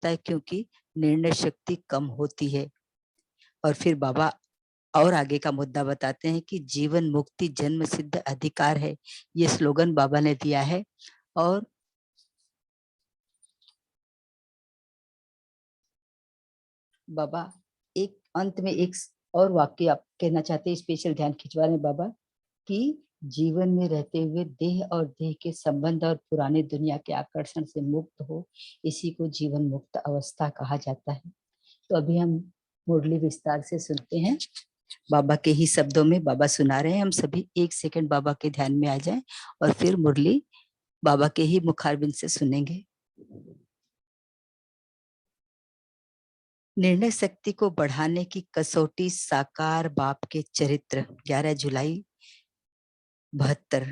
होता है क्योंकि निर्णय शक्ति कम होती है। और फिर बाबा और आगे का मुद्दा बताते हैं कि जीवन मुक्ति जन्म सिद्ध अधिकार है। ये स्लोगन बाबा ने दिया है। और बाबा एक अंत में एक और वाक्य आप कहना चाहते हैं, स्पेशल ध्यान खिंचवा रहे हैं बाबा कि जीवन में रहते हुए देह और देह के संबंध और पुराने दुनिया के आकर्षण से मुक्त हो, इसी को जीवन मुक्त अवस्था कहा जाता है। तो अभी हम मुरली विस्तार से सुनते हैं। बाबा के ही शब्दों में बाबा सुना रहे हैं। हम सभी एक सेकंड बाबा के ध्यान में आ जाएं और फिर मुरली बाबा के ही मुखारबिंद से सुनेंगे। निर्णय शक्ति को बढ़ाने की कसौटी साकार बाप के चरित्र 11 जुलाई 72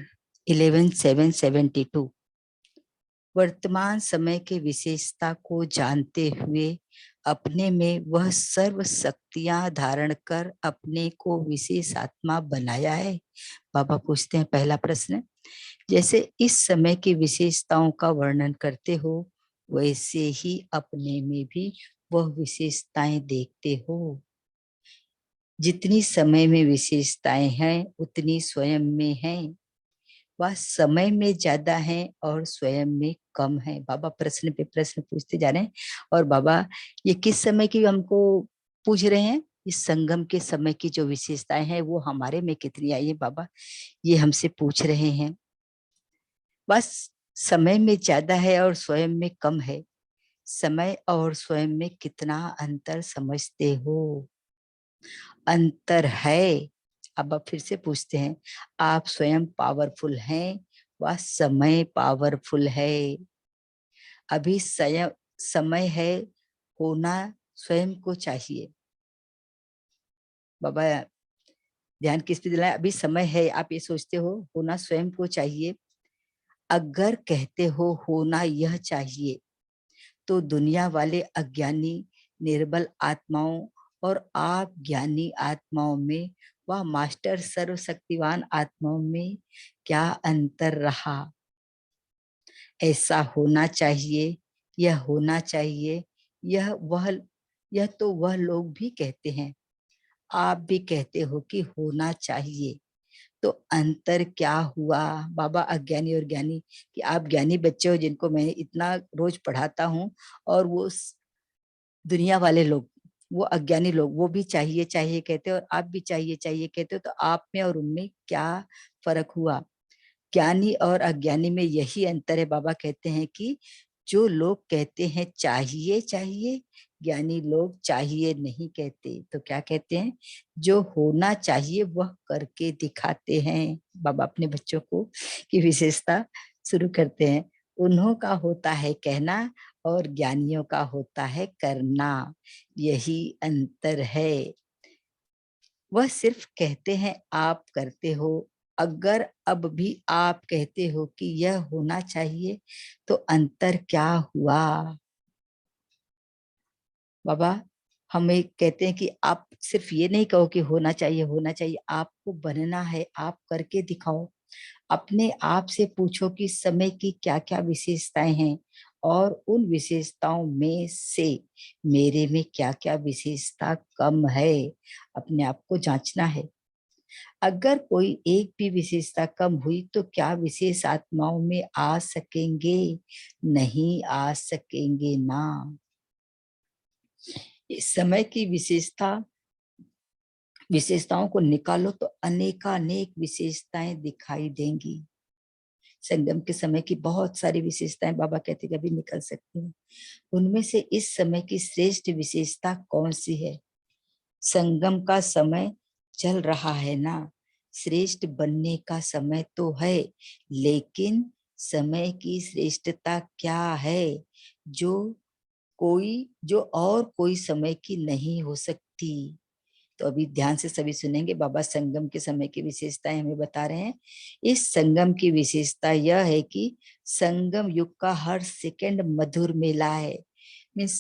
11/7/72। वर्तमान समय के विशेषता को जानते हुए अपने में वह सर्व शक्तियां धारण कर अपने को विशेष आत्मा बनाया है। बाबा पूछते हैं पहला प्रश्न, जैसे इस समय की विशेषताओं का वर्णन करते हो वैसे ही अपने में भी वह विशेषताएं देखते हो। जितनी समय में विशेषताएं हैं उतनी स्वयं में हैं। वह समय में ज्यादा है और स्वयं में कम है। बाबा प्रश्न पे प्रश्न पूछते जा रहे हैं। और बाबा ये किस समय की हमको पूछ रहे हैं? इस संगम के समय की जो विशेषताएं हैं वो हमारे में कितनी आई है बाबा, ये हमसे पूछ रहे हैं। बस समय में ज्यादा है और स्वयं में कम है। समय और स्वयं में कितना अंतर समझते हो? अंतर है। अब आप फिर से पूछते हैं, आप स्वयं पावरफुल हैं व समय पावरफुल है। अभी समय है, होना स्वयं को चाहिए। बाबा ध्यान किस पे दिलाए? अभी समय है, आप ये सोचते हो होना स्वयं को चाहिए। अगर कहते हो होना यह चाहिए तो दुनिया वाले अज्ञानी निर्बल आत्माओं और आप ज्ञानी आत्माओं में व मास्टर सर्वशक्तिवान आत्माओं में क्या अंतर रहा? ऐसा होना चाहिए, यह होना चाहिए, यह तो वह लोग भी कहते हैं, आप भी कहते हो कि होना चाहिए। तो अंतर क्या हुआ? बाबा अज्ञानी और ज्ञानी, कि आप ज्ञानी बच्चे हो जिनको मैं इतना रोज पढ़ाता हूँ, और वो दुनिया वाले लोग, वो अज्ञानी लोग, वो भी चाहिए चाहिए कहते हो और आप भी चाहिए चाहिए कहते हो। तो आप में और उनमें क्या फर्क हुआ? ज्ञानी और अज्ञानी में यही अंतर है। बाबा कहते हैं कि जो लोग कहते हैं चाहिए चाहिए, ज्ञानी लोग चाहिए नहीं कहते। तो क्या कहते हैं? जो होना चाहिए वह करके दिखाते हैं। बाबा अपने बच्चों को की विशेषता शुरू करते हैं। उन्हों का होता है कहना और ज्ञानियों का होता है करना। यही अंतर है। वह सिर्फ कहते हैं, आप करते हो। अगर अब भी आप कहते हो कि यह होना चाहिए तो अंतर क्या हुआ? बाबा हमें कहते हैं कि आप सिर्फ ये नहीं कहो कि होना चाहिए होना चाहिए, आपको बनना है, आप करके दिखाओ। अपने आप से पूछो कि समय की क्या क्या विशेषताएं हैं और उन विशेषताओं में से मेरे में क्या क्या विशेषता कम है। अपने आप को जांचना है। अगर कोई एक भी विशेषता कम हुई तो क्या विशेष आत्माओं में आ सकेंगे? नहीं आ सकेंगे ना। इस समय की विशेषताओं को निकालो तो अनेकानेक विशेषताएं दिखाई देंगी। संगम के समय की बहुत सारी विशेषताएं बाबा कहते कभी निकल सकती हैं। उनमें से इस समय की श्रेष्ठ विशेषता कौन सी है? संगम का समय चल रहा है ना, श्रेष्ठ बनने का समय तो है, लेकिन समय की श्रेष्ठता क्या है जो और कोई समय की नहीं हो सकती? तो अभी ध्यान से सभी सुनेंगे। बाबा संगम के समय की विशेषताएं हमें बता रहे हैं। इस संगम की विशेषता यह है कि संगम युग का हर सेकंड मधुर मेला है। मीन्स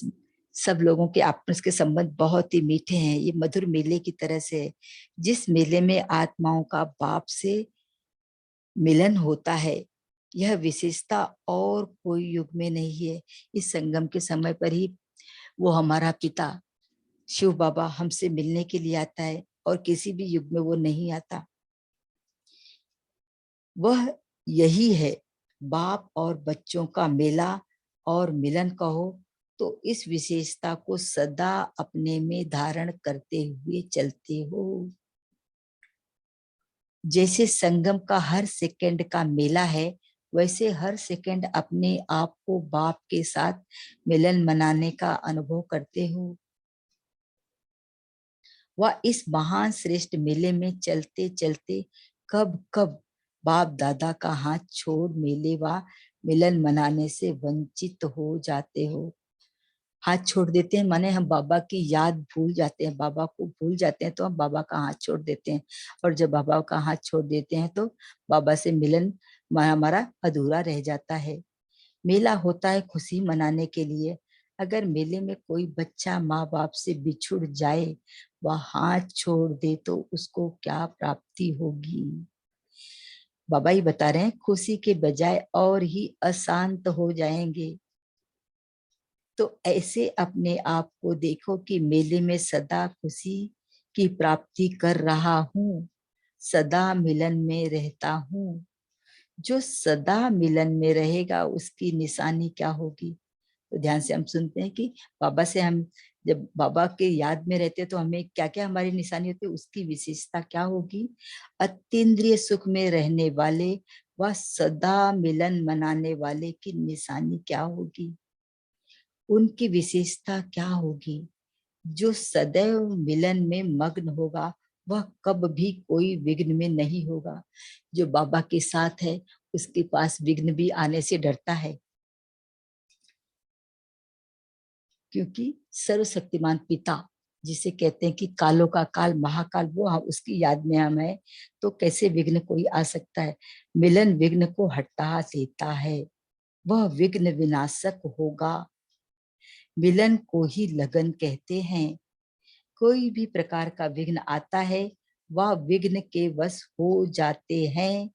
सब लोगों के आपस के संबंध बहुत ही मीठे हैं। ये मधुर मेले की तरह से है, जिस मेले में आत्माओं का बाप से मिलन होता है। यह विशेषता और कोई युग में नहीं है। इस संगम के समय पर ही वो हमारा पिता शिव बाबा हमसे मिलने के लिए आता है, और किसी भी युग में वो नहीं आता। वह यही है, बाप और बच्चों का मेला और मिलन कहो तो इस विशेषता को सदा अपने में धारण करते हुए चलते हो। जैसे संगम का हर सेकंड का मेला है, वैसे हर सेकंड अपने आप को बाप के साथ मिलन मनाने का अनुभव करते हो। वह इस महान श्रेष्ठ मेले में चलते चलते कब कब बाप दादा का हाथ छोड़ मेले व मिलन मनाने से वंचित हो जाते हो। हाथ छोड़ देते हैं माने हम बाबा की याद भूल जाते हैं, बाबा को भूल जाते हैं, तो हम बाबा का हाथ छोड़ देते हैं। और जब बाबा का हाथ छोड़ देते हैं तो बाबा से मिलन हमारा अधूरा रह जाता है। मेला होता है खुशी मनाने के लिए। अगर मेले में कोई बच्चा माँ बाप से बिछुड़ जाए, वह हाथ छोड़ दे, तो उसको क्या प्राप्ति होगी? बाबा ही बता रहे हैं, खुशी के बजाय और ही अशांत हो जाएंगे। तो ऐसे अपने आप को देखो कि मेले में सदा खुशी की प्राप्ति कर रहा हूँ, सदा मिलन में रहता हूँ। जो सदा मिलन में रहेगा उसकी निशानी क्या होगी? तो ध्यान से हम सुनते हैं कि बाबा से हम जब बाबा के याद में रहते हैं तो हमें क्या क्या हमारी निशानी होती है, उसकी विशेषता क्या होगी? अतीन्द्रिय सुख में रहने वाले व सदा मिलन मनाने वाले की निशानी क्या होगी? उनकी विशेषता क्या होगी? जो सदैव मिलन में मग्न होगा वह कब भी कोई विघ्न में नहीं होगा। जो बाबा के साथ है उसके पास विघ्न भी आने से डरता है, क्योंकि सर्वशक्तिमान पिता जिसे कहते हैं कि कालों का काल महाकाल, वो हम उसकी याद में हम है, तो कैसे विघ्न कोई आ सकता है? मिलन विघ्न को हटा देता है, वह विघ्न विनाशक होगा। मिलन को ही लगन कहते हैं। कोई भी प्रकार का विघ्न आता है वह विघ्न के वश हो जाते हैं।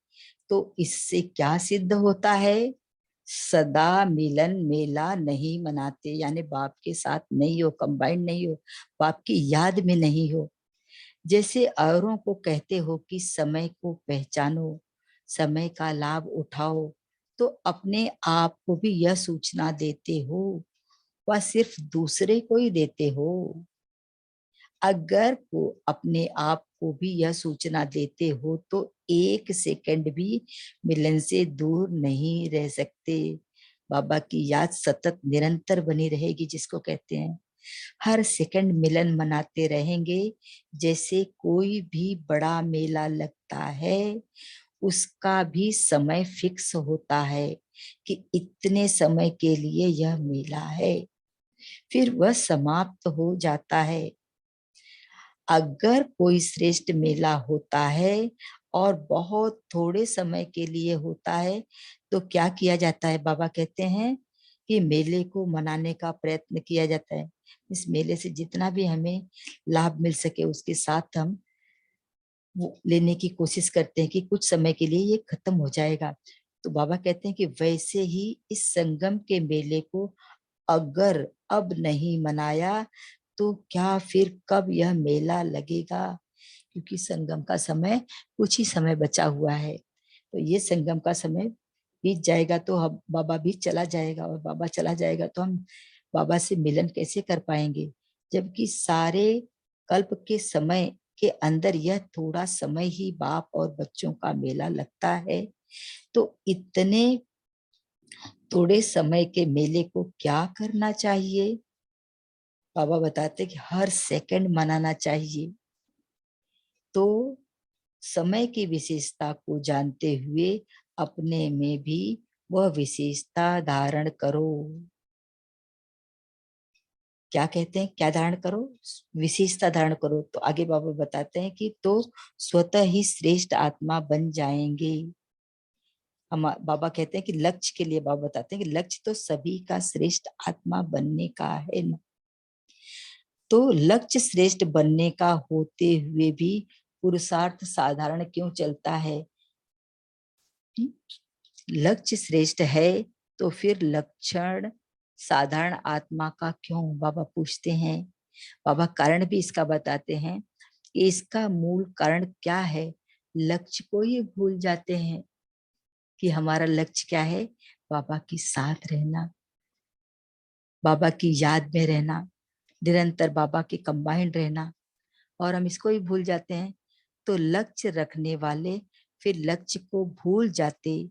तो इससे क्या सिद्ध होता है? सदा मिलन मेला नहीं मनाते, यानी बाप के साथ नहीं हो, कंबाइंड नहीं हो, बाप की याद में नहीं हो। जैसे औरों को कहते हो कि समय को पहचानो, समय का लाभ उठाओ, तो अपने आप को भी यह सूचना देते हो, वह सिर्फ दूसरे को ही देते हो। अगर को अपने आप को भी यह सूचना देते हो तो एक सेकंड भी मिलन से दूर नहीं रह सकते। बाबा की याद सतत निरंतर बनी रहेगी, जिसको कहते हैं हर सेकंड मिलन मनाते रहेंगे। जैसे कोई भी बड़ा मेला लगता है, उसका भी समय फिक्स होता है कि इतने समय के लिए यह मेला है, फिर वह समाप्त हो जाता है। अगर कोई श्रेष्ठ मेला होता है और बहुत थोड़े समय के लिए होता है, तो क्या किया जाता है? बाबा कहते हैं कि मेले को मनाने का प्रयत्न किया जाता है। इस मेले से जितना भी हमें लाभ मिल सके उसके साथ हम वो लेने की कोशिश करते हैं कि कुछ समय के लिए ये खत्म हो जाएगा। तो बाबा कहते हैं कि वैसे ही इस संगम के मेले को अगर अब नहीं मनाया तो क्या फिर कब यह मेला लगेगा? क्योंकि संगम का समय कुछ ही समय बचा हुआ है। तो ये संगम का समय बीत जाएगा तो हम बाबा भी चला जाएगा, और बाबा चला जाएगा तो हम बाबा से मिलन कैसे कर पाएंगे? जबकि सारे कल्प के समय के अंदर यह थोड़ा समय ही बाप और बच्चों का मेला लगता है। तो इतने थोड़े समय के मेले को क्या करना चाहिए? बाबा बताते हैं कि हर सेकंड मनाना चाहिए। तो समय की विशेषता को जानते हुए अपने में भी वह विशेषता धारण करो। क्या कहते हैं? क्या धारण करो? विशेषता धारण करो। तो आगे बाबा बताते हैं कि तो स्वतः ही श्रेष्ठ आत्मा बन जाएंगे। हम बाबा कहते हैं कि लक्ष्य के लिए बाबा बताते हैं कि लक्ष्य तो सभी का श्रेष्ठ आत्मा बनने का है ना। तो लक्ष्य श्रेष्ठ बनने का होते हुए भी पुरुषार्थ साधारण क्यों चलता है? लक्ष्य श्रेष्ठ है तो फिर लक्षण साधारण आत्मा का क्यों, बाबा पूछते हैं। बाबा कारण भी इसका बताते हैं। इसका मूल कारण क्या है, लक्ष्य को ही भूल जाते हैं कि हमारा लक्ष्य क्या है, बाबा के साथ रहना, बाबा की याद में रहना, निरंतर बाबा के कंबाइंड रहना, और हम इसको ही भूल जाते हैं। तो लक्ष्य रखने वाले फिर लक्ष्य को भूल जाते,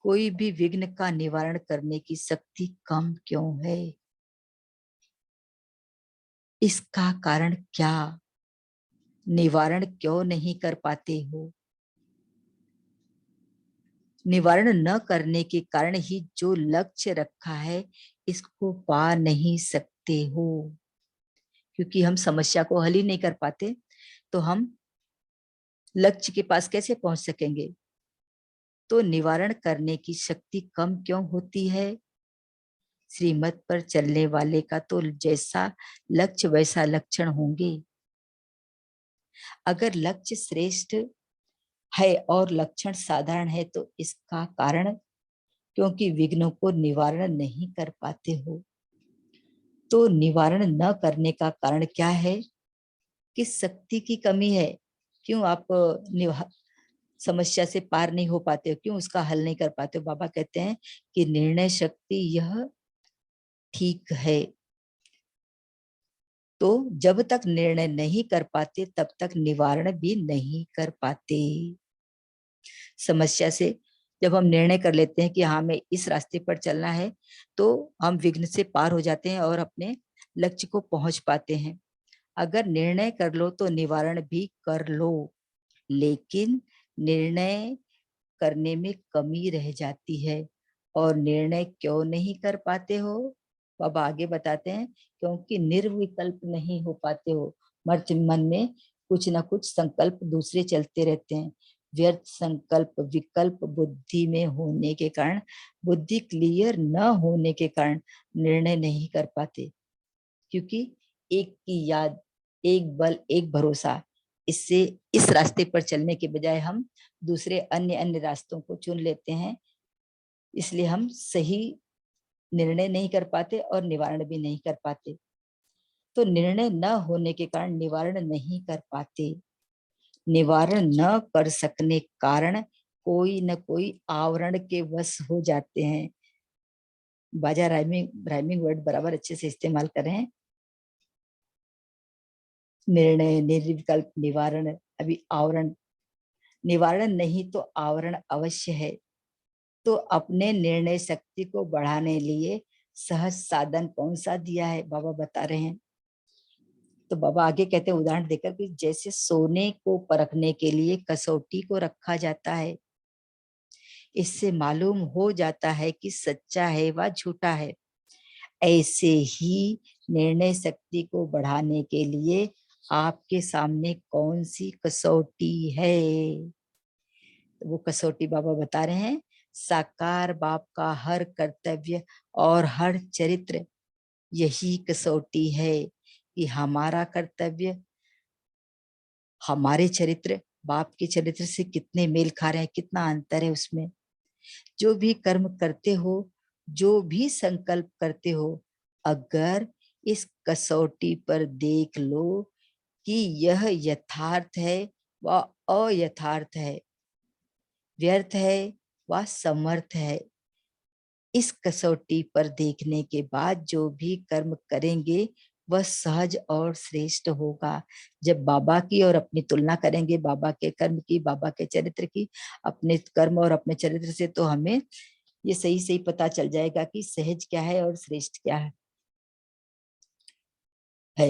कोई भी विघ्न का निवारण करने की शक्ति कम क्यों है, इसका कारण क्या, निवारण क्यों नहीं कर पाते हो। निवारण न करने के कारण ही जो लक्ष्य रखा है इसको पा नहीं सकते हो, क्योंकि हम समस्या को हल ही नहीं कर पाते तो हम लक्ष्य के पास कैसे पहुंच सकेंगे। तो निवारण करने की शक्ति कम क्यों होती है, श्रीमत पर चलने वाले का तो जैसा लक्ष्य वैसा लक्षण होंगे। अगर लक्ष्य श्रेष्ठ है और लक्षण साधारण है तो इसका कारण, क्योंकि विघ्नों को निवारण नहीं कर पाते हो। तो निवारण न करने का कारण क्या है, किस शक्ति की कमी है, क्यों आप समस्या से पार नहीं हो पाते हो, क्यों उसका हल नहीं कर पाते हो। बाबा कहते हैं कि निर्णय शक्ति यह ठीक है। तो जब तक निर्णय नहीं कर पाते तब तक निवारण भी नहीं कर पाते। समस्या से जब हम निर्णय कर लेते हैं कि हाँ हमें इस रास्ते पर चलना है, तो हम विघ्न से पार हो जाते हैं और अपने लक्ष्य को पहुंच पाते हैं। अगर निर्णय कर लो तो निवारण भी कर लो, लेकिन निर्णय करने में कमी रह जाती है। और निर्णय क्यों नहीं कर पाते हो, बाबा आगे बताते हैं, क्योंकि निर्विकल्प नहीं हो पाते हो। मर्च मन में कुछ ना कुछ संकल्प दूसरे चलते रहते हैं। व्यर्थ संकल्प विकल्प बुद्धि में होने के कारण, बुद्धि क्लियर न होने के कारण निर्णय नहीं कर पाते, क्योंकि एक की याद, एक बल, एक भरोसा, इससे इस रास्ते पर चलने के बजाय हम दूसरे अन्य अन्य रास्तों को चुन लेते हैं। इसलिए हम सही निर्णय नहीं कर पाते और निवारण भी नहीं कर पाते। तो निर्णय न होने के कारण निवारण नहीं कर पाते। निवारण न कर सकने कारण कोई न कोई आवरण के वश हो जाते हैं। बाजा राइमिंग राइमिंग वर्ड बराबर अच्छे से इस्तेमाल करें। निर्णय, निर्विकल्प, निवारण, अभी आवरण। निवारण नहीं तो आवरण अवश्य है। तो अपने निर्णय शक्ति को बढ़ाने लिए सहज साधन कौन सा दिया है, बाबा बता रहे हैं। तो बाबा आगे कहते हैं उदाहरण देकर कि जैसे सोने को परखने के लिए कसौटी को रखा जाता है, इससे मालूम हो जाता है कि सच्चा है व झूठा है। ऐसे ही निर्णय शक्ति को बढ़ाने के लिए आपके सामने कौन सी कसौटी है, तो वो कसौटी बाबा बता रहे हैं, साकार बाप का हर कर्तव्य और हर चरित्र, यही कसौटी है कि हमारा कर्तव्य, हमारे चरित्र बाप के चरित्र से कितने मेल खा रहे हैं, कितना अंतर है उसमें। जो भी कर्म करते हो, जो भी संकल्प करते हो, अगर इस कसौटी पर देख लो कि यह यथार्थ है व अयथार्थ है, व्यर्थ है व समर्थ है, इस कसौटी पर देखने के बाद जो भी कर्म करेंगे वह सहज और श्रेष्ठ होगा। जब बाबा की और अपनी तुलना करेंगे, बाबा के कर्म की, बाबा के चरित्र की, अपने कर्म और अपने चरित्र से, तो हमें ये सही सही पता चल जाएगा कि सहज क्या है और श्रेष्ठ क्या है।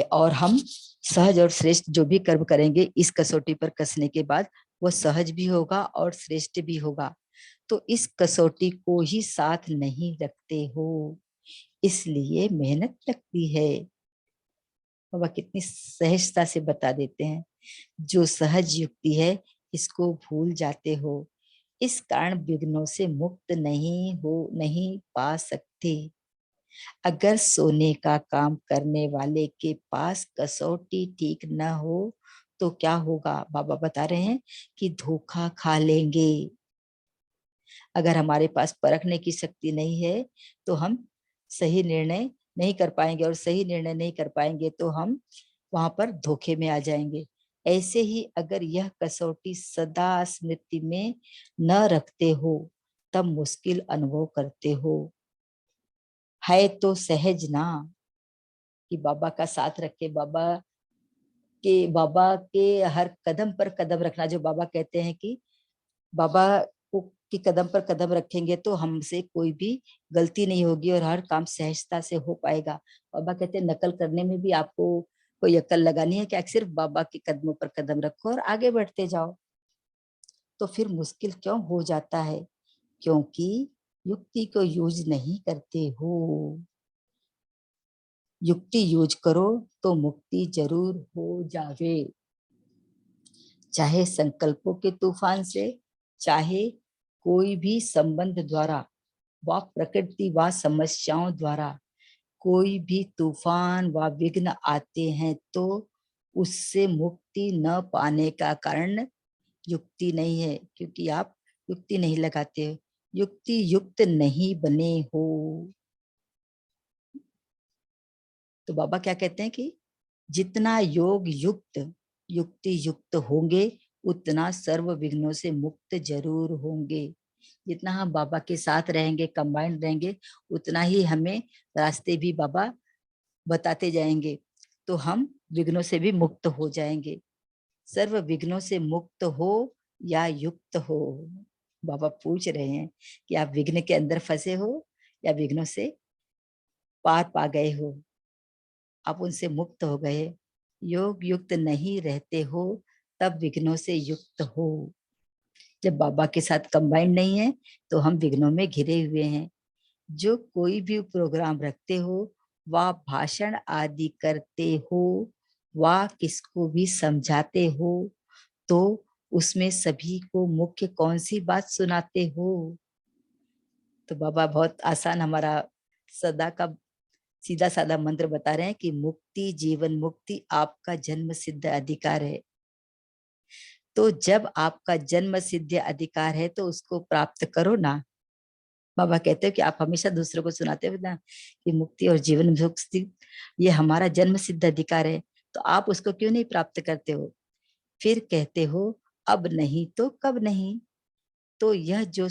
और हम सहज और श्रेष्ठ जो भी कर्म करेंगे इस कसौटी पर कसने के बाद, वो सहज भी होगा और श्रेष्ठ भी होगा। तो इस कसौटी को ही साथ नहीं रखते हो, इसलिए मेहनत लगती है। बाबा कितनी सहजता से बता देते हैं, जो सहज युक्ति है इसको भूल जाते हो, इस कारण विघ्नों से मुक्त नहीं पा सकते। अगर सोने का काम करने वाले के पास कसौटी ठीक न हो तो क्या होगा, बाबा बता रहे हैं कि धोखा खा लेंगे। अगर हमारे पास परखने की शक्ति नहीं है तो हम सही निर्णय नहीं कर पाएंगे, और सही निर्णय नहीं कर पाएंगे तो हम वहां पर धोखे में आ जाएंगे। ऐसे ही अगर यह कसौटी सदा स्मृति में न रखते हो तब मुश्किल अनुभव करते हो। है तो सहज ना कि बाबा का साथ रखे, बाबा के हर कदम पर कदम रखना। जो बाबा कहते हैं कि बाबा को की कदम पर कदम रखेंगे तो हमसे कोई भी गलती नहीं होगी और हर काम सहजता से हो पाएगा। बाबा कहते हैं नकल करने में भी आपको कोई अक्ल लगानी है क्या, सिर्फ बाबा के कदमों पर कदम रखो और आगे बढ़ते जाओ। तो फिर मुश्किल क्यों हो जाता है? क्योंकि युक्ति को यूज नहीं करते हो। युक्ति यूज करो तो मुक्ति जरूर हो जावे, चाहे संकल्पों के तूफान से, चाहे कोई भी संबंध द्वारा व प्रकृति व समस्याओं द्वारा कोई भी तूफान व विघ्न आते हैं तो उससे मुक्ति न पाने का कारण युक्ति नहीं है, क्योंकि आप युक्ति नहीं लगाते हो, युक्ति युक्त नहीं बने हो। तो बाबा क्या कहते हैं कि जितना योग युक्त युक्ति युक्त होंगे उतना सर्व विघ्नों से मुक्त जरूर होंगे। जितना हम बाबा के साथ रहेंगे, कंबाइंड रहेंगे, उतना ही हमें रास्ते भी बाबा बताते जाएंगे, तो हम विघ्नों से भी मुक्त हो जाएंगे। सर्व विघ्नों से मुक्त हो या युक्त हो। बाबा पूछ रहे हैं कि आप विघ्न के अंदर फंसे हो या विघ्नों से पार पा गए हो, आप उनसे मुक्त हो गए। योग युक्त नहीं रहते हो तब विघ्नों से युक्त हो। जब बाबा के साथ कंबाइंड नहीं है तो हम विघ्नों में घिरे हुए हैं। जो कोई भी प्रोग्राम रखते हो, व भाषण आदि करते हो, व किसको भी समझाते हो, तो उसमें सभी को मुख्य कौन सी बात सुनाते हो? तो बाबा बहुत आसान हमारा सदा का सीधा साधा मंत्र बता रहे हैं कि मुक्ति, जीवन मुक्ति आपका जन्म सिद्ध अधिकार है। तो जब आपका जन्म सिद्ध अधिकार है तो उसको प्राप्त करो ना। बाबा कहते हो कि आप हमेशा दूसरों को सुनाते हो ना कि मुक्ति और जीवन मुक्ति ये हमारा जन्म सिद्ध अधिकार है, तो आप उसको क्यों नहीं प्राप्त करते हो? फिर कहते हो अब नहीं तो कब नहीं। तो यह जो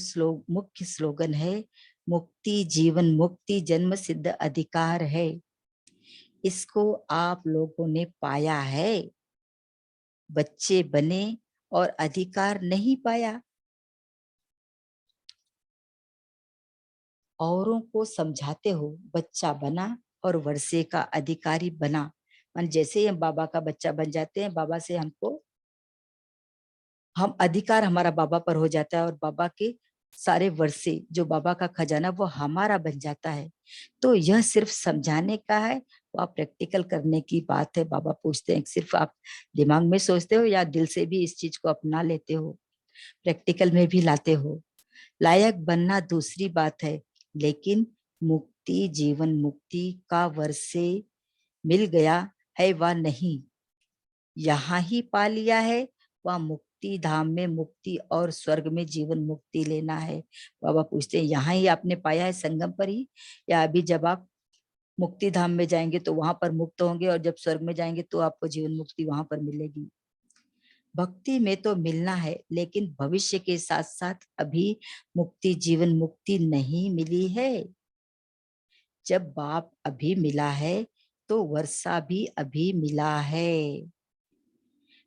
मुख्य स्लोगन है, मुक्ति जीवन मुक्ति जन्म सिद्ध अधिकार है, इसको आप लोगों ने पाया है, बच्चे बने और अधिकार नहीं पाया। औरों को समझाते हो, बच्चा बना और वर्षे का अधिकारी बना। मन जैसे ही हम बाबा का बच्चा बन जाते हैं, बाबा से हम अधिकार हमारा बाबा पर हो जाता है और बाबा के सारे वर्षे जो बाबा का खजाना वो हमारा बन जाता है। तो यह सिर्फ समझाने का है, वो आप प्रैक्टिकल करने की बात है। बाबा पूछते हैं सिर्फ आप दिमाग में सोचते हो या दिल से भी इस चीज को अपना लेते हो, प्रैक्टिकल में भी लाते हो? लायक बनना दूसरी बात है, लेकिन मुक्ति जीवन मुक्ति का वर्षे मिल गया है व नहीं, यहाँ ही पा लिया है व मुक्ति धाम में मुक्ति और स्वर्ग में जीवन मुक्ति लेना है। बाबा पूछते हैं यहाँ ही आपने पाया है संगम पर ही, या अभी जब आप मुक्ति धाम में जाएंगे तो वहां पर मुक्त होंगे और जब स्वर्ग में जाएंगे तो आपको जीवन मुक्ति वहां पर मिलेगी? भक्ति में तो मिलना है, लेकिन भविष्य के साथ साथ अभी मुक्ति जीवन मुक्ति नहीं मिली है। जब बाप अभी मिला है तो वर्षा भी अभी मिला है।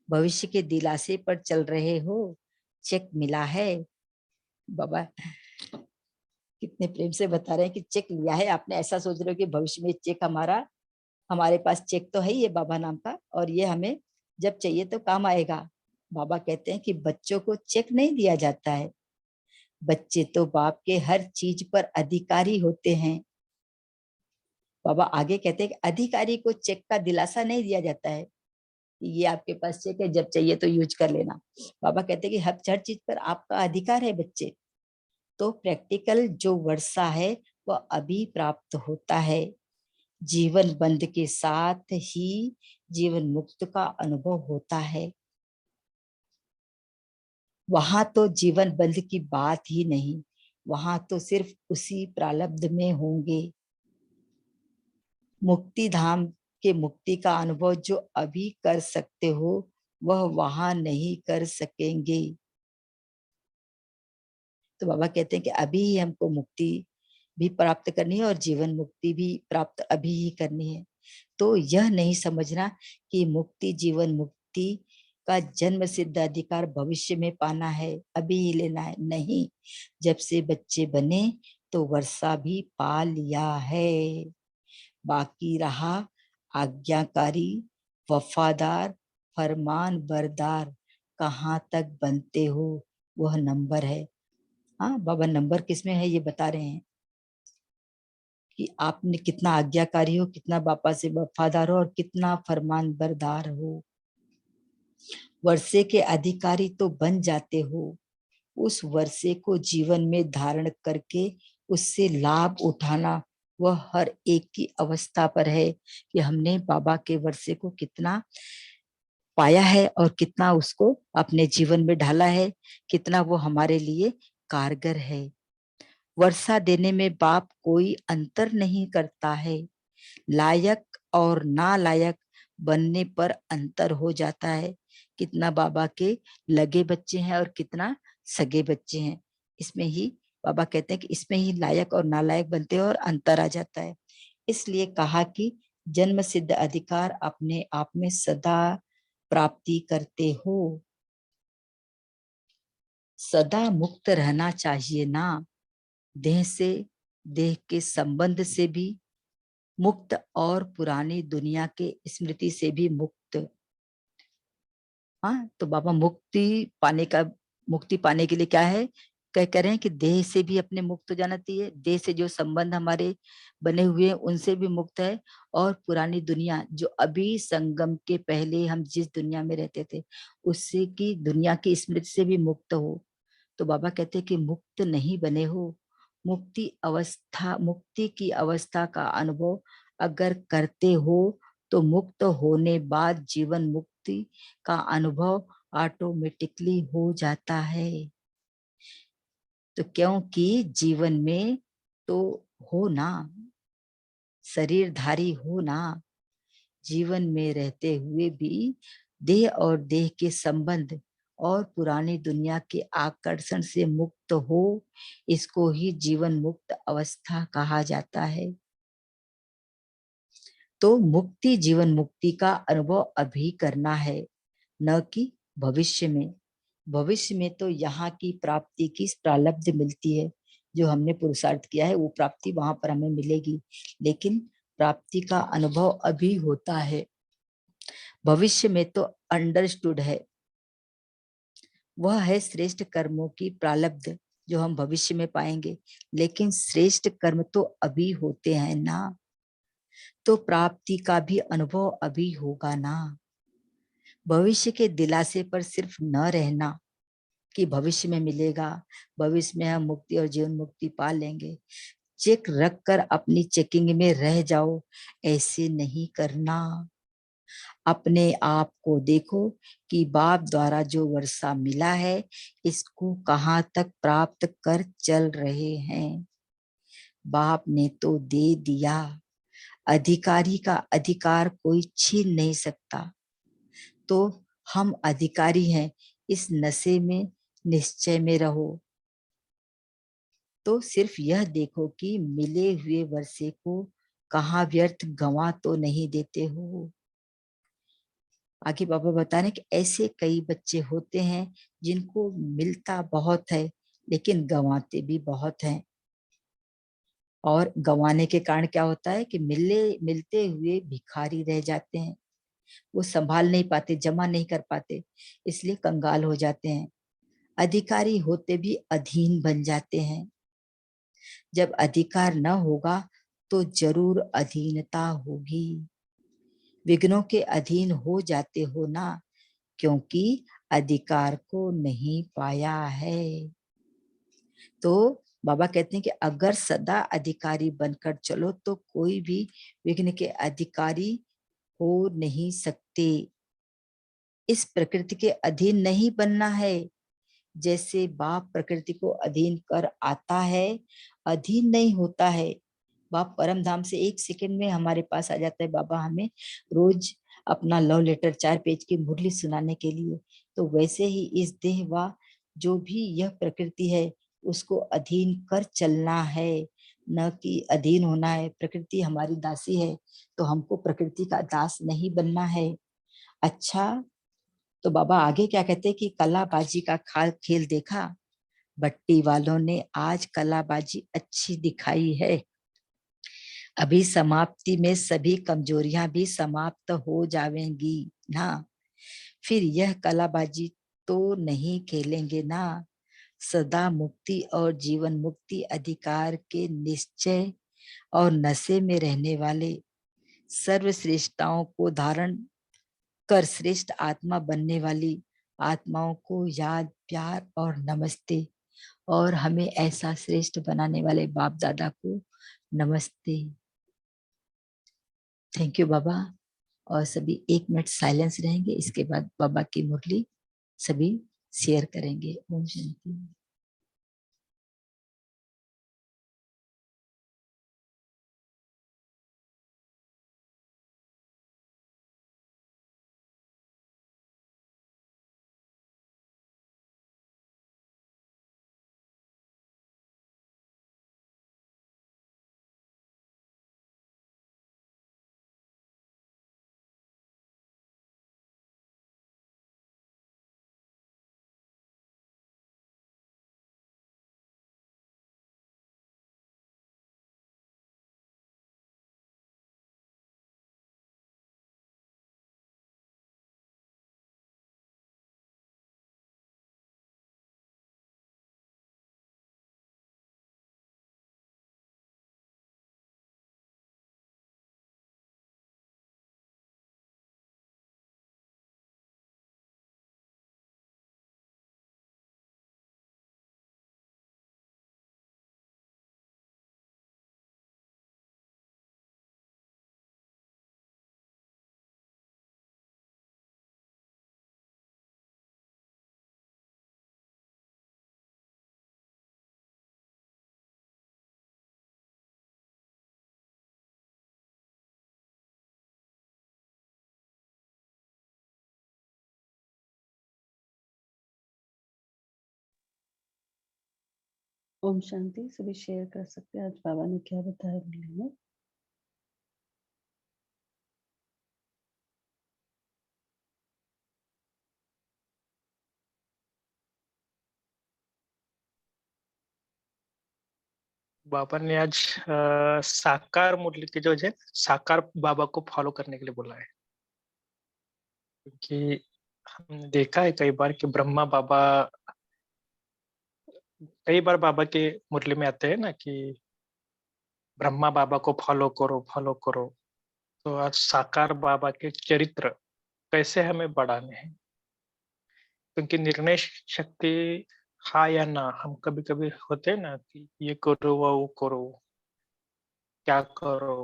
भविष्य के दिलासे पर चल रहे हो, चेक मिला है। बाबा कितने प्रेम से बता रहे हैं कि चेक लिया है आपने। ऐसा सोच रहे हो कि भविष्य में चेक हमारे पास चेक तो है ही है बाबा नाम का, और ये हमें जब चाहिए तो काम आएगा। बाबा कहते हैं कि बच्चों को चेक नहीं दिया जाता है, बच्चे तो बाप के हर चीज पर अधिकारी होते हैं। बाबा आगे कहते हैं कि अधिकारी को चेक का दिलासा नहीं दिया जाता है, ये आपके पास चेक है, जब चाहिए तो यूज कर लेना। बाबा कहते हैं कि हर चीज पर आपका अधिकार है बच्चे। तो प्रैक्टिकल जो वर्षा है वह अभी प्राप्त होता है। जीवन बंध के साथ ही जीवन मुक्त का अनुभव होता है। वहां तो जीवन बंध की बात ही नहीं, वहां तो सिर्फ उसी प्रारब्ध में होंगे। मुक्ति धाम के मुक्ति का अनुभव जो अभी कर सकते हो वह वहां नहीं कर सकेंगे। तो बाबा कहते हैं कि अभी ही हमको मुक्ति भी प्राप्त करनी है और जीवन मुक्ति भी प्राप्त अभी ही करनी है। तो यह नहीं समझना कि मुक्ति जीवन मुक्ति का जन्म सिद्ध अधिकार भविष्य में पाना है, अभी ही लेना है, नहीं। जब से बच्चे बने तो वर्षा भी पा लिया है। बाकी रहा आज्ञाकारी, वफादार, फरमान बरदार, कहाँ तक बनते हो वह नंबर है। हाँ बाबा, नंबर किसमें है ये बता रहे हैं कि आपने कितना आज्ञाकारी हो, कितना बापा से वफादार हो और कितना फरमान बरदार हो। वर्षे के अधिकारी तो बन जाते हो, उस वर्षे को जीवन में धारण करके उससे लाभ उठाना वह हर एक की अवस्था पर है कि हमने बाबा के वर्षे को कितना पाया है और कितना उसको अपने जीवन में ढाला है, कितना वो हमारे लिए कारगर है। वर्षा देने में बाप कोई अंतर नहीं करता है, लायक और नालायक बनने पर अंतर हो जाता है। कितना बाबा के लगे बच्चे हैं और कितना सगे बच्चे हैं, इसमें ही बाबा कहते हैं कि इसमें ही लायक और नालायक बनते हैं और अंतर आ जाता है। इसलिए कहा कि जन्म सिद्ध अधिकार अपने आप में सदा प्राप्ति करते हो। सदा मुक्त रहना चाहिए ना, देह से, देह के संबंध से भी मुक्त और पुरानी दुनिया के स्मृति से भी मुक्त। हाँ, तो बाबा मुक्ति पाने के लिए क्या है, कह रहे हैं कि देह से भी अपने मुक्त हो जाना चाहिए, देह से जो संबंध हमारे बने हुए हैं उनसे भी मुक्त है, और पुरानी दुनिया जो अभी संगम के पहले हम जिस दुनिया में रहते थे उससे की दुनिया की स्मृति से भी मुक्त हो। तो बाबा कहते हैं कि मुक्त नहीं बने हो, मुक्ति की अवस्था का अनुभव अगर करते हो तो मुक्त होने बाद जीवन मुक्ति का अनुभव ऑटोमेटिकली हो जाता है। तो क्योंकि जीवन में तो हो ना, शरीरधारी हो ना, जीवन में रहते हुए भी देह और देह के संबंध और पुरानी दुनिया के आकर्षण से मुक्त हो, इसको ही जीवन मुक्त अवस्था कहा जाता है। तो मुक्ति जीवन मुक्ति का अनुभव अभी करना है, न कि भविष्य में। भविष्य में तो यहाँ की प्राप्ति की प्रारब्ध मिलती है, जो हमने पुरुषार्थ किया है वो प्राप्ति वहां पर हमें मिलेगी, लेकिन प्राप्ति का अनुभव अभी होता है। भविष्य में तो अंडरस्टूड है, वह है श्रेष्ठ कर्मों की प्रारब्ध जो हम भविष्य में पाएंगे, लेकिन श्रेष्ठ कर्म तो अभी होते हैं ना, तो प्राप्ति का भी अनुभव अभी होगा ना। भविष्य के दिलासे पर सिर्फ न रहना कि भविष्य में मिलेगा, भविष्य में हम मुक्ति और जीवन मुक्ति पा लेंगे, चेक रख कर अपनी चेकिंग में रह जाओ, ऐसे नहीं करना। अपने आप को देखो कि बाप द्वारा जो वर्षा मिला है इसको कहाँ तक प्राप्त कर चल रहे हैं। बाप ने तो दे दिया, अधिकारी का अधिकार कोई छीन नहीं सकता। तो हम अधिकारी हैं, इस नशे में निश्चय में रहो। तो सिर्फ यह देखो कि मिले हुए वर्षे को कहाँ व्यर्थ गंवा तो नहीं देते हो। आगे बाबा बता रहे हैं कि ऐसे कई बच्चे होते हैं जिनको मिलता बहुत है लेकिन गंवाते भी बहुत हैं, और गंवाने के कारण क्या होता है कि मिलते हुए भिखारी रह जाते हैं, वो संभाल नहीं पाते, जमा नहीं कर पाते, इसलिए कंगाल हो जाते हैं। अधिकारी होते भी अधीन बन जाते हैं। जब अधिकार न होगा तो जरूर अधीनता होगी। विघ्नों के अधीन हो जाते हो ना, क्योंकि अधिकार को नहीं पाया है। तो बाबा कहते हैं कि अगर सदा अधिकारी बनकर चलो तो कोई भी विघ्न के अधिकारी हो नहीं सकते। इस प्रकृति के अधीन नहीं बनना है जैसे बाप प्रकृति को अधीन कर आता है, अधीन नहीं होता है। बाप परम धाम से 1 सेकंड में हमारे पास आ जाता है। बाबा हमें रोज अपना लव लेटर 4 पेज की मुरली सुनाने के लिए। तो वैसे ही इस देह व जो भी यह प्रकृति है उसको अधीन कर चलना है, न कि अधीन होना है। प्रकृति हमारी दासी है तो हमको प्रकृति का दास नहीं बनना है। अच्छा, तो बाबा आगे क्या कहते हैं कि कलाबाजी का खेल देखा, भट्टी वालों ने आज कलाबाजी अच्छी दिखाई है। अभी समाप्ति में सभी कमजोरियां भी समाप्त हो जाएंगी ना। फिर यह कलाबाजी तो नहीं खेलेंगे ना। सदा मुक्ति और जीवन मुक्ति अधिकार के निश्चय और नशे में रहने वाले सर्वश्रेष्ठताओं को धारण कर श्रेष्ठ आत्मा बनने वाली आत्माओं को याद, प्यार और नमस्ते। और हमें ऐसा श्रेष्ठ बनाने वाले बाप दादा को नमस्ते। थैंक यू बाबा। और सभी 1 मिनट साइलेंस रहेंगे, इसके बाद बाबा की मुरली सभी शेयर करेंगे। ओम शांति। ओम शांति। सभी शेयर कर सकते हैं आज बाबा ने क्या बताया मुरली में। बाबा ने आज साकार मुरली की जो है साकार बाबा को फॉलो करने के लिए बोला है, क्योंकि हमने देखा है कई बार कि ब्रह्मा बाबा कई बार बाबा के मुरली में आते हैं ना कि ब्रह्मा बाबा को फॉलो करो फॉलो करो। तो आज साकार बाबा के चरित्र कैसे हमें बढ़ाने हैं, क्योंकि निर्णय शक्ति हाँ या ना हम कभी कभी होते हैं ना कि ये करो वो करो क्या करो।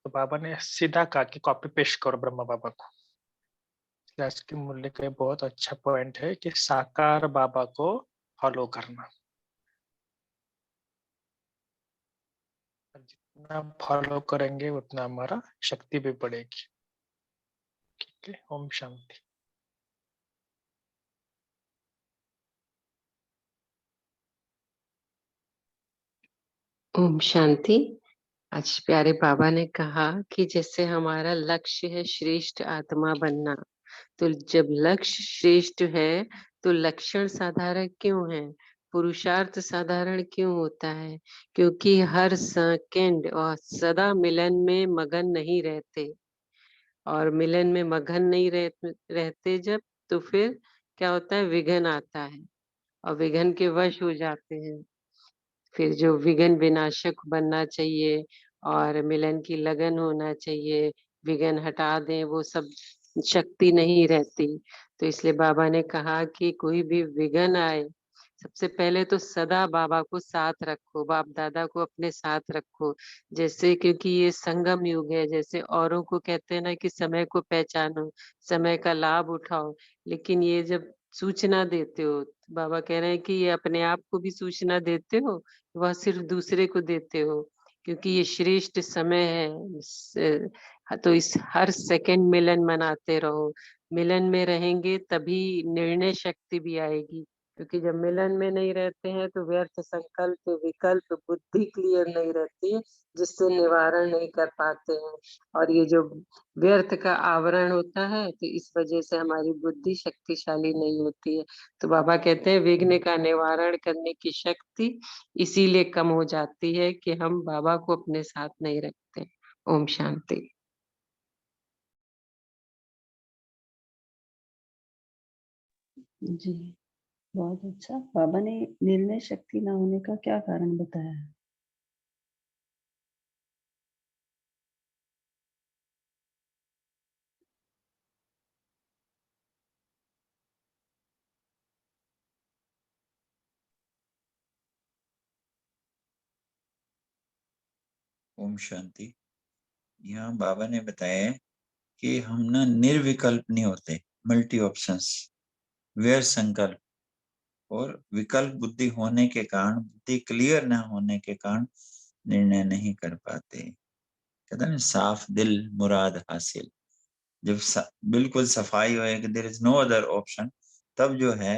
तो बाबा ने सीधा कहा कि कॉपी पेस्ट करो ब्रह्मा बाबा को। आज की मुरली का बहुत अच्छा पॉइंट है कि साकार बाबा को फॉलो करना। जितना फॉलो करेंगे उतना हमारा शक्ति भी बढ़ेगी। ठीक है, ओम शांति। ओम शांति। आज प्यारे बाबा ने कहा कि जैसे हमारा लक्ष्य है श्रेष्ठ आत्मा बनना, तो जब लक्ष्य श्रेष्ठ है तो लक्षण साधारण क्यों है, पुरुषार्थ साधारण क्यों होता है? क्योंकि हर सेकंड और सदा मिलन में मगन नहीं रहते, और मिलन में मगन नहीं रहते जब, तो फिर क्या होता है, विघन आता है और विघन के वश हो जाते हैं। फिर जो विघन विनाशक बनना चाहिए और मिलन की लगन होना चाहिए, विघन हटा दें, वो सब शक्ति नहीं रहती। तो इसलिए बाबा ने कहा कि कोई भी विघन आए, सबसे पहले तो सदा बाबा को साथ रखो, बाप दादा को अपने साथ रखो। जैसे क्योंकि ये संगम युग है, जैसे औरों को कहते हैं ना कि समय को पहचानो, समय का लाभ उठाओ, लेकिन ये जब सूचना देते हो बाबा कह रहे हैं कि ये अपने आप को भी सूचना देते हो, वह सिर्फ दूसरे को देते हो, क्योंकि ये श्रेष्ठ समय है। तो इस हर सेकंड मिलन मनाते रहो। मिलन में रहेंगे तभी निर्णय शक्ति भी आएगी, क्योंकि जब मिलन में नहीं रहते हैं तो व्यर्थ संकल्प, विकल्प, बुद्धि क्लियर नहीं रहती है, जिससे निवारण नहीं कर पाते हैं। और ये जो व्यर्थ का आवरण होता है, तो इस वजह से हमारी बुद्धि शक्तिशाली नहीं होती है। तो बाबा कहते हैं विघ्न का निवारण करने की शक्ति इसीलिए कम हो जाती है कि हम बाबा को अपने साथ नहीं रखते। ओम शांति। जी, बहुत अच्छा। बाबा ने निर्णय शक्ति ना होने का क्या कारण बताया है? ओम शांति। यहाँ बाबा ने बताया है कि हम ना निर्विकल्प नहीं होते, मल्टी ऑप्शंस, व्यर्थ संकल्प और विकल्प बुद्धि होने के कारण, बुद्धि क्लियर ना होने के कारण निर्णय नहीं कर पाते। कहते हैं साफ दिल मुराद हासिल। जब बिल्कुल सफाई हो कि there is no other option, तब जो है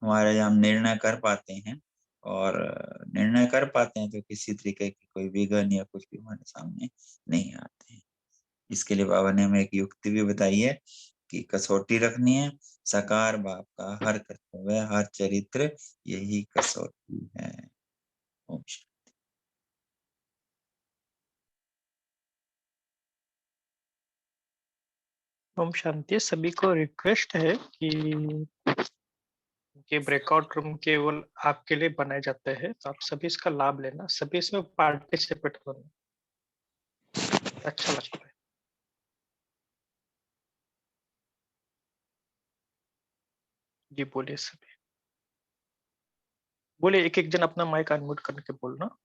हमारे हम निर्णय कर पाते हैं। और निर्णय कर पाते हैं तो किसी तरीके की कोई विघ्न या कुछ भी हमारे सामने नहीं आते हैं। इसके लिए बाबा ने हमें एक युक्ति भी बताई है कि कसौटी रखनी है। साकार बाप का हर कर्तव्य, हर चरित्र यही कसौटी है। ओम शांति। ओम शांति। सभी को रिक्वेस्ट है कि ब्रेकआउट रूम केवल आपके लिए बनाए जाते हैं, तो आप सभी इसका लाभ लेना, सभी इसमें पार्टिसिपेट करना, अच्छा लगता है। जी बोलिए सभी, बोलिए, एक एक जन अपना माइक अनम्यूट करके बोलना।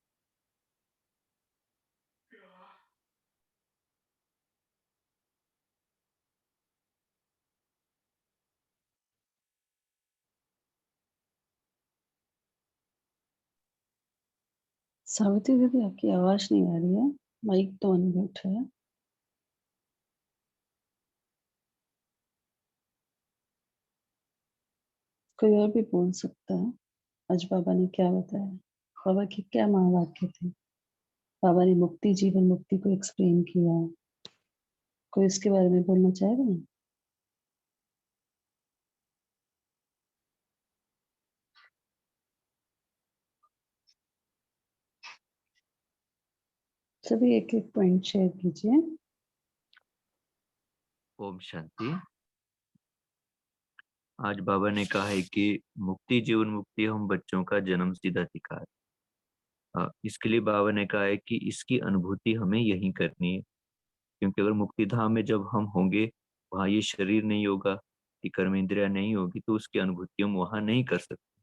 सावित्री दीदी, आपकी आवाज नहीं आ रही है, माइक तो अनम्यूट है। कोई और भी बोल सकता है। आज बाबा ने क्या बताया, बाबा के क्या महावाक्य थे? बाबा ने मुक्ति, जीवन मुक्ति को एक्सप्लेन किया। कोई इसके बारे में बोलना चाहेगा? सभी एक एक पॉइंट शेयर कीजिए। ओम शांति। आज बाबा ने कहा है कि मुक्ति, जीवन मुक्ति हम बच्चों का जन्म सिद्ध अधिकार। इसके लिए बाबा ने कहा है कि इसकी अनुभूति हमें यहीं करनी है, क्योंकि अगर मुक्ति धाम में जब हम होंगे, वहाँ ये शरीर नहीं होगा, ये कर्म इंद्रिया नहीं होगी, तो उसकी अनुभूति हम वहाँ नहीं कर सकते।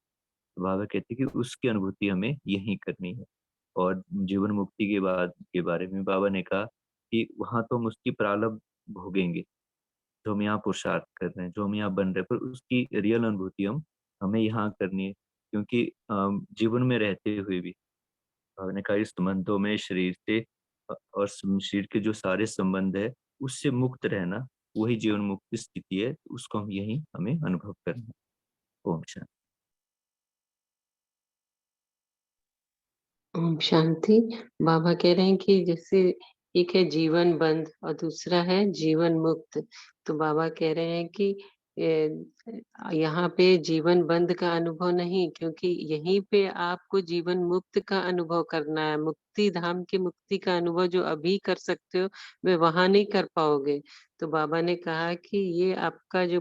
तो बाबा कहते हैं कि उसकी अनुभूति हमें यहीं करनी है। और जीवन मुक्ति के बारे में बाबा ने कहा कि वहाँ तो हम उसकी प्रारब्ध भोगेंगे, जो हम यहाँ पुरुषार्थ कर रहे हैं, जो हम यहाँ बन रहे हैं, पर उसकी रियल अनुभूति हमें यहाँ करनी है। क्योंकि जीवन में रहते हुए भी आपने कहा इस संबंधों में शरीर से और शरीर के जो सारे संबंध है उससे मुक्त रहना, वही जीवन मुक्ति स्थिति है। उसको हम यही हमें अनुभव करना है। ओम शांति। ओम शांति। बाबा कह रहे हैं कि जैसे एक है जीवन बंध और दूसरा है जीवन मुक्त। तो बाबा कह रहे हैं कि यहाँ पे जीवन बंध का अनुभव नहीं, क्योंकि यहीं पे आपको जीवन मुक्त का अनुभव करना है। मुक्ति धाम की मुक्ति का अनुभव जो अभी कर सकते हो, वे वहां नहीं कर पाओगे। तो बाबा ने कहा कि ये आपका जो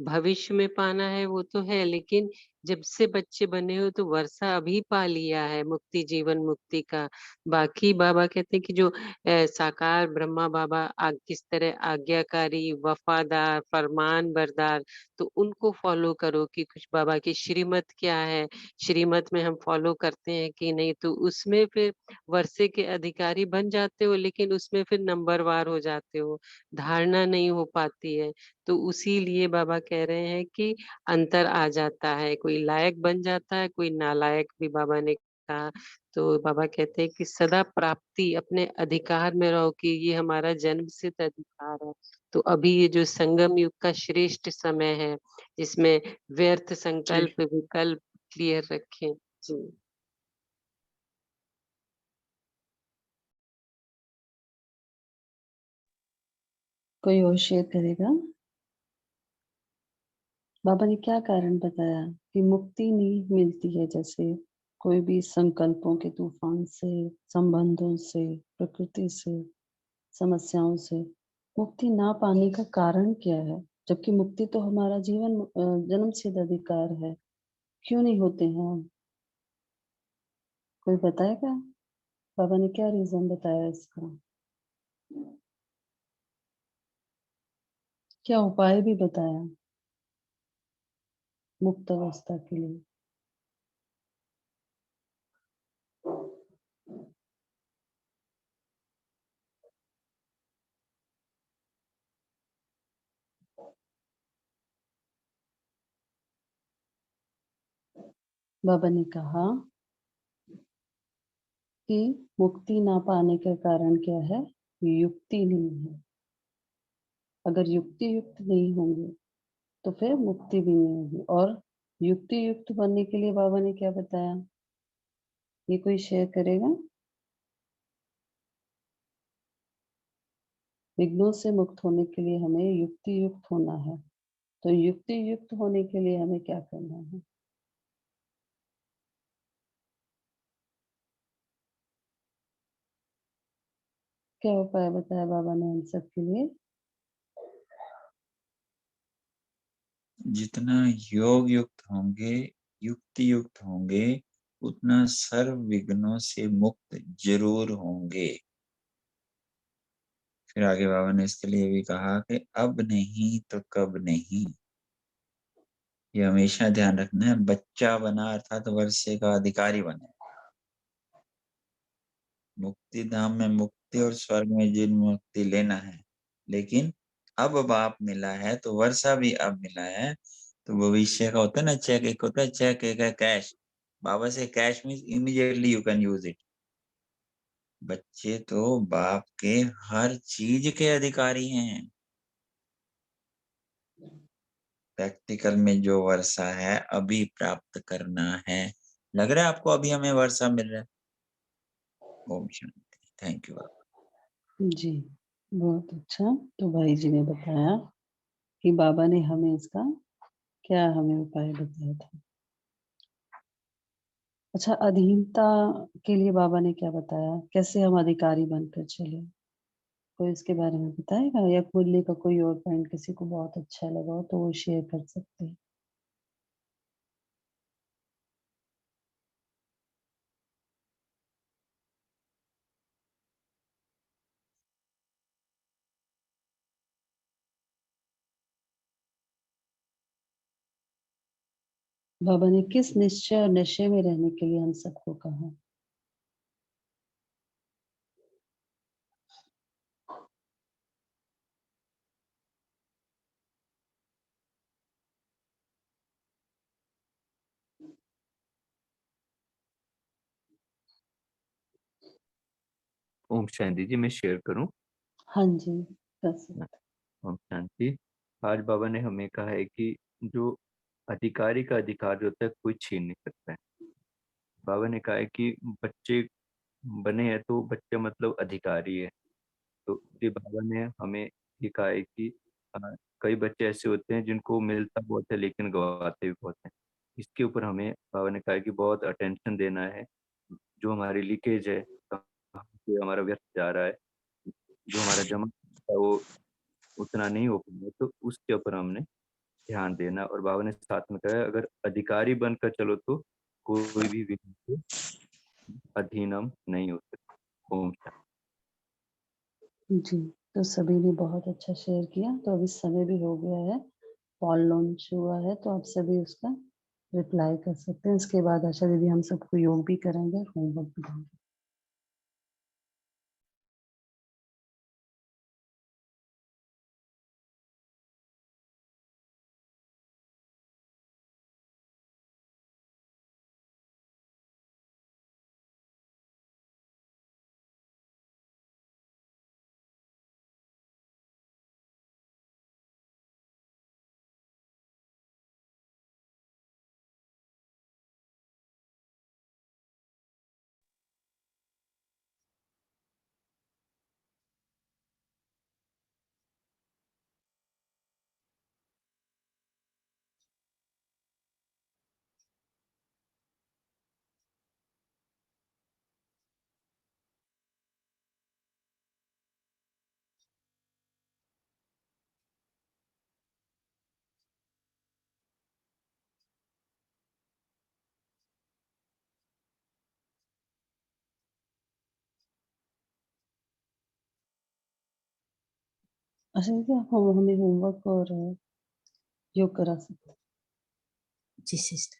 भविष्य में पाना है वो तो है, लेकिन जब से बच्चे बने हो तो वर्षा अभी पा लिया है मुक्ति, जीवन मुक्ति का। बाकी बाबा कहते हैं कि जो साकार ब्रह्मा बाबा किस तरह आज्ञाकारी, वफादार, फरमान बरदार, तो तो उनको फॉलो करो कि कुछ बाबा की श्रीमत क्या है, श्रीमत में हम फॉलो करते हैं कि नहीं, तो उसमें फिर वर्षे के अधिकारी बन जाते हो, लेकिन उसमें फिर नंबरवार हो जाते हो, धारणा नहीं हो पाती है। तो उसी लिए बाबा कह रहे हैं कि अंतर आ जाता है, कोई लायक बन जाता है, कोई नालायक भी बाबा ने कहा। तो बाबा कहते हैं कि सदा प्राप्ति अपने अधिकार में रहो, कि ये हमारा जन्म सिद्ध अधिकार है। तो अभी ये जो संगम युग का श्रेष्ठ समय है, जिसमें व्यर्थ जी संकल्प विकल्प क्लियर रखें। जी। कोई और शेयर करेगा? बाबा ने क्या कारण बताया कि मुक्ति नहीं मिलती है, जैसे कोई भी संकल्पों के तूफान से, संबंधों से, प्रकृति से, समस्याओं से मुक्ति ना पाने का कारण क्या है? जबकि मुक्ति तो हमारा जीवन जन्म सिद्ध अधिकार है, क्यों नहीं होते हैं हम? कोई बताएगा? बाबा ने क्या रीजन बताया इसका? क्या उपाय भी बताया मुक्त अवस्था के लिए? बाबा ने कहा कि मुक्ति ना पाने का कारण क्या है? युक्ति नहीं है। अगर युक्ति युक्त नहीं होंगे तो फिर मुक्ति भी नहीं होगी। और युक्ति युक्त बनने के लिए बाबा ने क्या बताया? ये कोई शेयर करेगा? विघ्नों से मुक्त होने के लिए हमें युक्ति युक्त होना है। तो युक्ति युक्त होने के लिए हमें क्या करना है? क्या उपाय बताया बाबा ने हम सब के लिए? जितना योग युक्त होंगे, युक्ति युक्त होंगे, उतना सर्व विघ्नों से मुक्त जरूर होंगे। फिर आगे बाबा ने इसके लिए भी कहा कि अब नहीं तो कब नहीं। ये हमेशा ध्यान रखना है। बच्चा बना अर्थात वर्षे का अधिकारी बने। मुक्ति धाम में मुक्ति और स्वर्ग में जिन मुक्ति लेना है, लेकिन अब बाप मिला है तो वर्षा भी अब मिला है। तो भविष्य का होता है ना चेक, एक होता है चेक, एक है कैश। बाबा से cash means immediately you can use it. बच्चे तो बाप के हर चीज के अधिकारी हैं। प्रैक्टिकल में जो वर्षा है अभी प्राप्त करना है। लग रहा है आपको अभी हमें वर्षा मिल रहा है? ओम शांति। Thank you. जी, बहुत अच्छा। तो भाई जी ने बताया कि बाबा ने हमें इसका क्या हमें उपाय बताया था। अच्छा, अधीनता के लिए बाबा ने क्या बताया? कैसे हम अधिकारी बनकर चले? कोई इसके बारे में बताएगा? या मुरली का कोई और पॉइंट किसी को बहुत अच्छा लगा हो तो वो शेयर कर सकते हैं। बाबा ने किस निश्चय और नशे में रहने के लिए हम सबको कहा? ओम शांति जी, मैं शेयर करूं? हाँ जी, कर सकते। ओम शांति। आज बाबा ने हमें कहा है कि जो अधिकारी का अधिकार जो होता है कोई छीन नहीं सकता है। बाबा ने कहा है कि बच्चे बने हैं तो बच्चा मतलब अधिकारी है। तो ये बाबा ने हमें ये कहा है कि अ, कई बच्चे ऐसे होते हैं जिनको मिलता बहुत है लेकिन गवाते भी बहुत हैं। इसके ऊपर हमें बाबा ने कहा है कि बहुत अटेंशन देना है। जो हमारी लीकेज है, कहाँ से हमारा व्यर्थ जा रहा है, जो हमारा जमा है वो उतना नहीं हो पा रहा है, तो उसके ऊपर हमने ध्यान देना। और बाबा ने साथ में कहा है अगर अधिकारी बनकर चलो तो कोई भी विघ्न से अधीनम नहीं हो सकता। ओम शांति। जी, तो सभी ने बहुत अच्छा शेयर किया। तो अभी समय भी हो गया है, फॉल लॉन्च हुआ है, तो आप सभी उसका रिप्लाई कर सकते हैं। इसके बाद आशा दीदी हम सबको योग भी करेंगे और होमवर्क भी देंगे। अच्छा दीदी, आप हमें होमवर्क और योग करा सकते हैं। जी सिस्टर।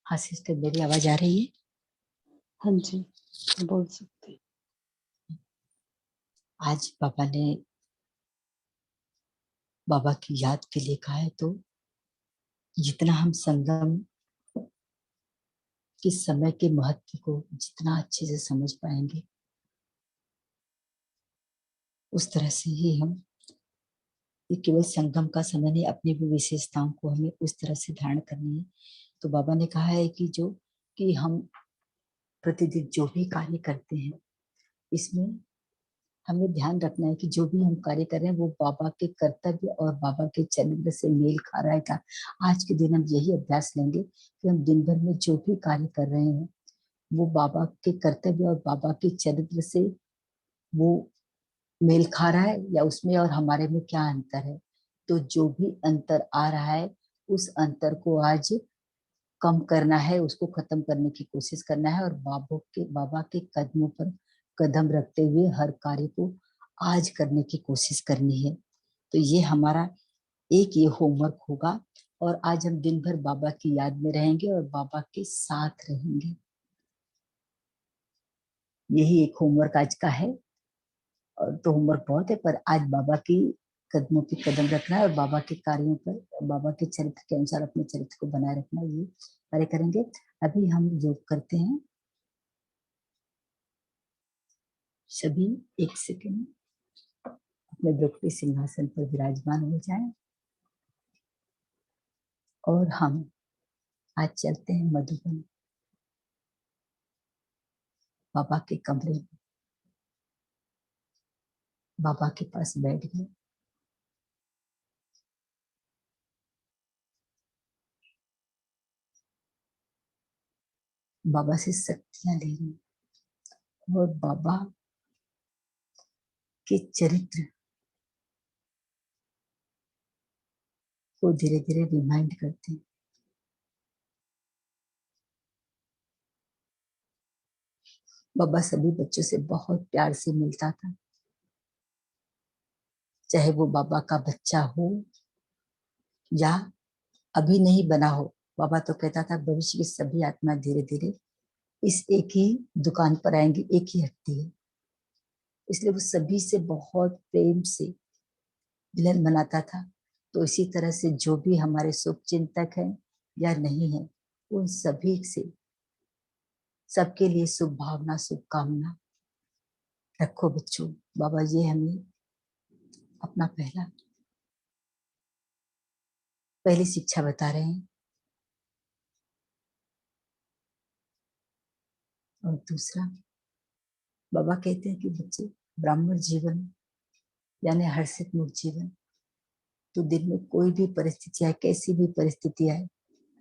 हाँ सिस्टर, मेरी आवाज आ रही है? हाँ जी, बोल सकते हैं। आज पापा ने बाबा की याद के लिए कहा है, तो जितना हम संगम के समय के महत्व को जितना अच्छे से समझ पाएंगे, उस तरह से ही हम, ये केवल संगम का समय नहीं, अपनी भी विशेषताओं को हमें उस तरह से धारण करनी है। तो बाबा ने कहा है कि जो कि हम प्रतिदिन जो भी कार्य करते हैं, इसमें हमें ध्यान रखना है कि जो भी हम कार्य कर रहे हैं वो बाबा के कर्तव्य और बाबा के चरित्र से मेल खा रहा है क्या। आज के दिन हम यही अभ्यास लेंगे कि हम दिन भर में जो भी कार्य कर रहे हैं वो बाबा के कर्तव्य और बाबा के चरित्र से वो मेल खा रहा है, या उसमें और हमारे में क्या अंतर है। तो जो भी अंतर आ रहा है, उस अंतर को आज कम करना है, उसको खत्म करने की कोशिश करना है, और बाबा के कदमों पर कदम रखते हुए हर कार्य को आज करने की कोशिश करनी है। तो ये हमारा एक ये होमवर्क होगा, और आज हम दिन भर बाबा की याद में रहेंगे और बाबा के साथ रहेंगे। यही एक होमवर्क आज का है। और तो होमवर्क बहुत है, पर आज बाबा की कदमों पे कदम रखना है और बाबा के कार्यों पर, बाबा के चरित्र के अनुसार अपने चरित्र को बनाए रखना, ये कार्य करेंगे। अभी हम योग करते हैं। सभी एक सेकंड अपने ब्रह्मपुरी सिंहासन पर विराजमान हो जाएं, और हम आज चलते हैं मधुबन बाबा के कमरे में। बाबा के पास बैठ गए, बाबा से शक्तियां ले रही, और बाबा के चरित्र को धीरे धीरे रिमाइंड करते हैं। बाबा सभी बच्चों से बहुत प्यार से मिलता था, चाहे वो बाबा का बच्चा हो या अभी नहीं बना हो। बाबा तो कहता था भविष्य की सभी आत्मा धीरे धीरे इस एक ही दुकान पर आएंगी, एक ही हट्टी है। इसलिए वो सभी से बहुत प्रेम से मिलन मनाता था। तो इसी तरह से जो भी हमारे शुभ चिंतक हैं या नहीं है, उन सभी से, सबके लिए शुभ भावना, शुभकामना रखो बच्चों। बाबा ये हमें अपना पहली शिक्षा बता रहे हैं। और दूसरा, बाबा कहते हैं कि बच्चे ब्राह्मण जीवन यानी हर्षित मुक्त जीवन, तो दिन में कोई भी परिस्थिति आए, कैसी भी परिस्थिति आए,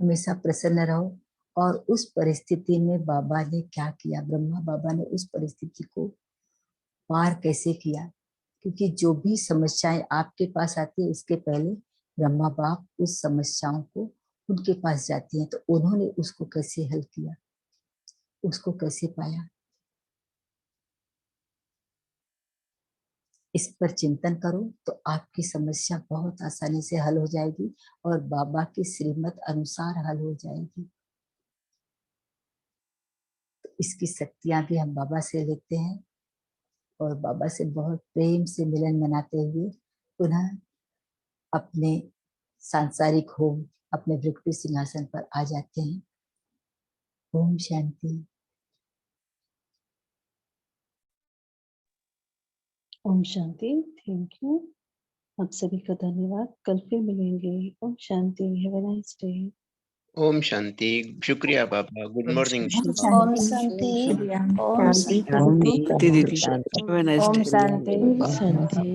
हमेशा प्रसन्न रहो। और उस परिस्थिति में बाबा ने क्या किया, ब्रह्मा बाबा ने उस परिस्थिति को पार कैसे किया, क्योंकि जो भी समस्याएं आपके पास आती है, इसके पहले ब्रह्मा बाप उस समस्याओं को उनके पास जाती हैं, तो उन्होंने उसको कैसे हल किया, उसको कैसे पाया, इस पर चिंतन करो तो आपकी समस्या बहुत आसानी से हल हो जाएगी और बाबा की श्रीमत अनुसार हल हो जाएगी। तो इसकी शक्तियां भी हम बाबा से लेते हैं और बाबा से बहुत प्रेम से मिलन मनाते हुए पुनः अपने सांसारिक होम, अपने वृक्ष सिंहासन पर आ जाते हैं। ओम शांति। ओम शांति। थैंक यू, आप सभी का धन्यवाद। कल फिर मिलेंगे। ओम शांति। Have a nice day. ओम शांति। शुक्रिया बाबा। गुड मॉर्निंग बाबा। ओम शांति। ओम शांति। शांति दीदी। शांति। Have a nice Om day. Shanti. Shanti.